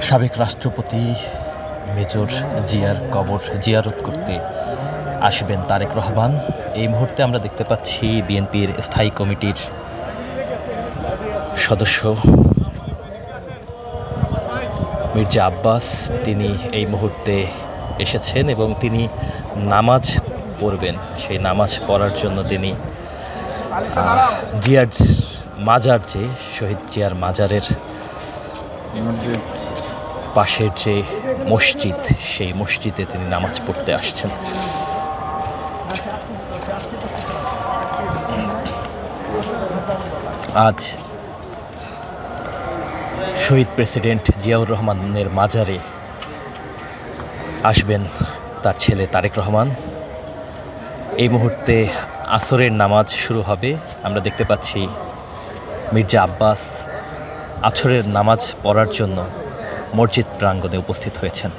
সাবেক রাষ্ট্রপতি মেজর জিয়ার কবর জিয়ারত করতে আসবেন তারেক রহমান। এই মুহূর্তে আমরা দেখতে পাচ্ছি বিএনপির স্থায়ী কমিটির সদস্য মির্জা আব্বাস, তিনি এই মুহূর্তে এসেছেন এবং তিনি নামাজ পড়বেন। সেই নামাজ পড়ার জন্য তিনি জিয়ার মাজার, যে শহীদ জিয়ার মাজারের পাশের যে মসজিদ, সেই মসজিদে তিনি নামাজ পড়তে আসছেন। আজ শহীদ প্রেসিডেন্ট জিয়াউর রহমানের মাজারে আসবেন তার ছেলে তারেক রহমান। এই মুহূর্তে আসরের নামাজ শুরু হবে। আমরা দেখতে পাচ্ছি মির্জা আব্বাস আসরের নামাজ পড়ার জন্য মসজিদ প্রাঙ্গণে উপস্থিত হয়েছেন।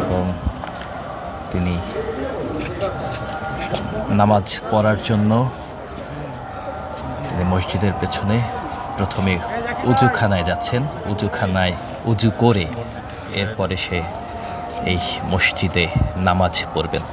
এবং তিনি নামাজ পড়ার জন্য তিনি মসজিদের পেছনে প্রথমে উজুখানায় যাচ্ছেন। উজুখানায় উজু করে এরপরে সে এই মসজিদে নামাজ পড়বেন।